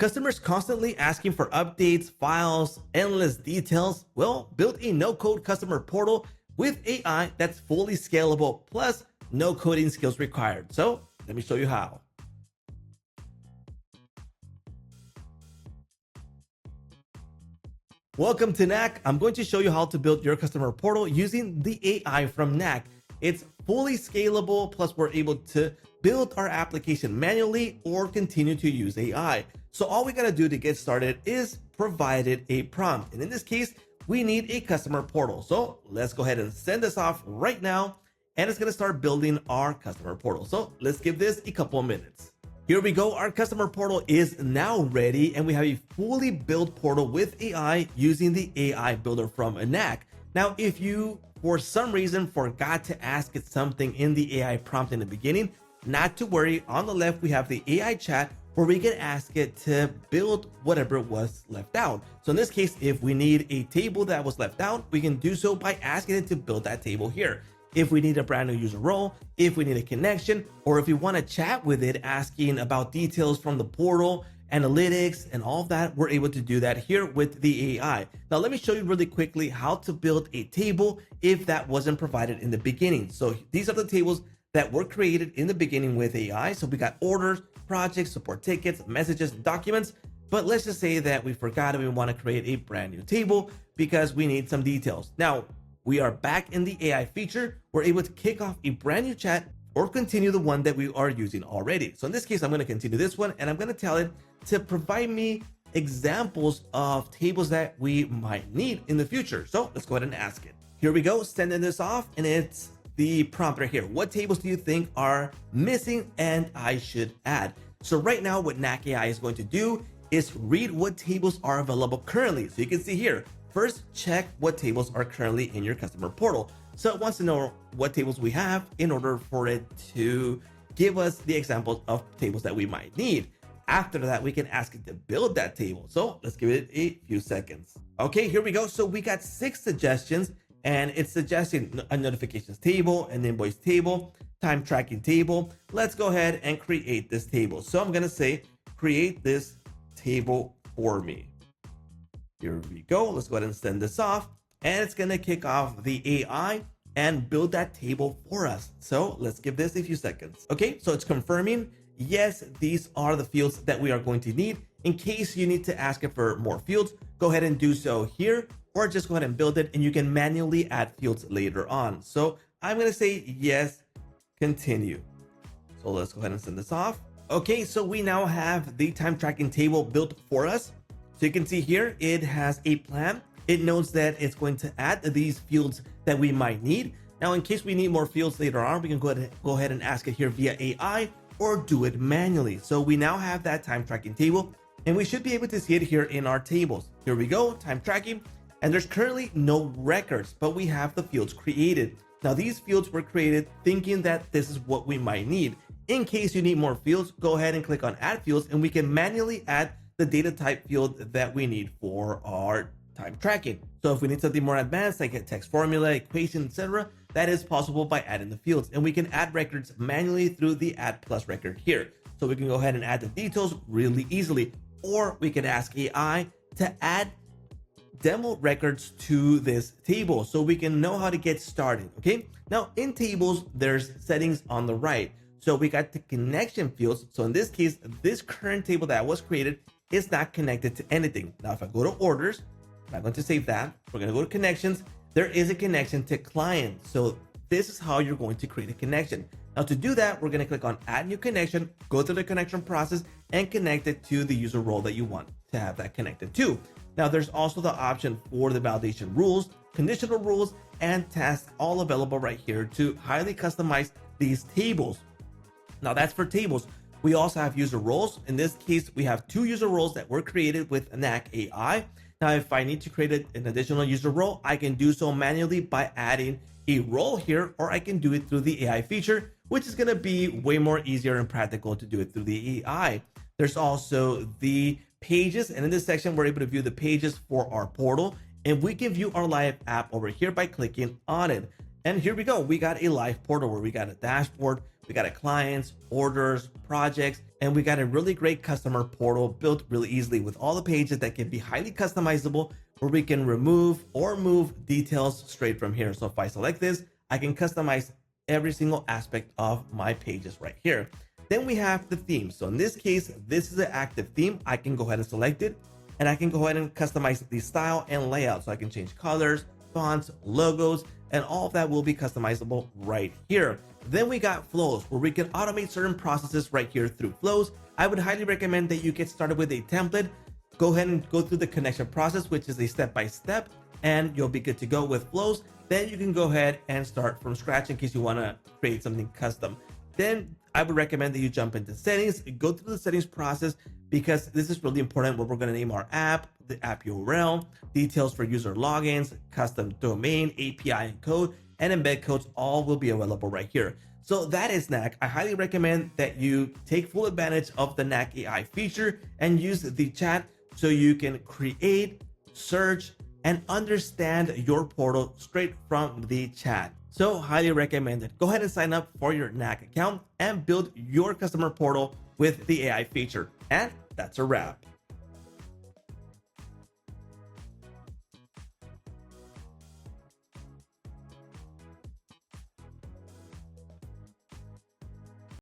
Customers constantly asking for updates, files, endless details. Well, build a no-code customer portal with AI that's fully scalable, plus no coding skills required. So let me show you how. Welcome to Knack. I'm going to show you how to build your customer portal using the AI from Knack. It's fully scalable, plus we're able to build our application manually or continue to use AI. So all we gotta do to get started is provide it a prompt. And in this case, we need a customer portal. So let's go ahead and send this off right now. And it's gonna start building our customer portal. So let's give this a couple of minutes. Here we go. Our customer portal is now ready, and we have a fully built portal with AI using the AI builder from Knack. Now, if you for some reason forgot to ask it something in the AI prompt in the beginning, not to worry. On the left, we have the AI chat where we can ask it to build whatever was left out. So in this case, if we need a table that was left out, we can do so by asking it to build that table here. If we need a brand new user role, if we need a connection, or if we want to chat with it asking about details from the portal, analytics, and all of that, we're able to do that here with the AI. Now, let me show you really quickly how to build a table if that wasn't provided in the beginning. So these are the tables that were created in the beginning with AI. So we got orders, projects, support tickets, messages, documents. But let's just say that we forgot and we want to create a brand new table because we need some details. Now, we are back in the AI feature. We're able to kick off a brand new chat or continue the one that we are using already. So in this case, I'm going to continue this one, and I'm going to tell it to provide me examples of tables that we might need in the future. So let's go ahead and ask it. Here we go, sending this off, and it's the prompt right here. What tables do you think are missing and I should add? So right now, what Knack AI is going to do is read what tables are available currently. So you can see here, first, check what tables are currently in your customer portal. So it wants to know what tables we have in order for it to give us the examples of tables that we might need. After that, we can ask it to build that table. So let's give it a few seconds. Okay, here we go. So we got 6 suggestions, and it's suggesting a notifications table, an invoice table, time tracking table. Let's go ahead and create this table. So I'm going to say, create this table for me. Here we go. Let's go ahead and send this off, and it's going to kick off the AI and build that table for us. So let's give this a few seconds. Okay, so it's confirming, yes, these are the fields that we are going to need. In case you need to ask it for more fields, go ahead and do so here, or just go ahead and build it, and you can manually add fields later on. So I'm going to say yes, continue. So let's go ahead and send this off. Okay, so we now have the time tracking table built for us. So you can see here, it has a plan. It knows that it's going to add these fields that we might need. Now, in case we need more fields later on, we can go ahead and ask it here via AI or do it manually. So we now have that time tracking table, and we should be able to see it here in our tables. Here we go, time tracking, and there's currently no records, but we have the fields created. Now, these fields were created thinking that this is what we might need. In case you need more fields, go ahead and click on add fields, and we can manually add the data type field that we need for our time tracking. So if we need something more advanced, like a text formula, equation, etc., that is possible by adding the fields. And we can add records manually through the add plus record here. So we can go ahead and add the details really easily, or we can ask AI to add demo records to this table so we can know how to get started. Okay, now in tables, there's settings on the right. So we got the connection fields. So in this case, this current table that was created is not connected to anything. Now, if I go to orders, I'm not going to save that. We're going to go to connections. There is a connection to client. So this is how you're going to create a connection. Now, to do that, we're going to click on add new connection, go through the connection process, and connect it to the user role that you want to have that connected to. Now, there's also the option for the validation rules, conditional rules, and tasks, all available right here to highly customize these tables. Now, that's for tables. We also have user roles. In this case, we have 2 user roles that were created with Knack AI. Now, if I need to create an additional user role, I can do so manually by adding a role here, or I can do it through the AI feature, which is going to be way more easier and practical to do it through the AI. There's also the pages, and in this section, we're able to view the pages for our portal, and we can view our live app over here by clicking on it. And here we go. We got a live portal where we got a dashboard. We got a clients, orders, projects, and we got a really great customer portal built really easily with all the pages that can be highly customizable, where we can remove or move details straight from here. So if I select this, I can customize every single aspect of my pages right here. Then we have the theme. So in this case, this is an active theme. I can go ahead and select it, and I can go ahead and customize the style and layout. So I can change colors, fonts, logos, and all of that will be customizable right here. Then we got flows, where we can automate certain processes right here through flows. I would highly recommend that you get started with a template. Go ahead and go through the connection process, which is a step-by-step, and you'll be good to go with flows. Then you can go ahead and start from scratch in case you want to create something custom. Then I would recommend that you jump into settings, go through the settings process, because this is really important, where we're going to name our app, the app URL, details for user logins, custom domain, API and code, and embed codes all will be available right here. So that is Knack. I highly recommend that you take full advantage of the Knack AI feature and use the chat so you can create, search, and understand your portal straight from the chat. So highly recommended. Go ahead and sign up for your Knack account and build your customer portal with the AI feature. And that's a wrap.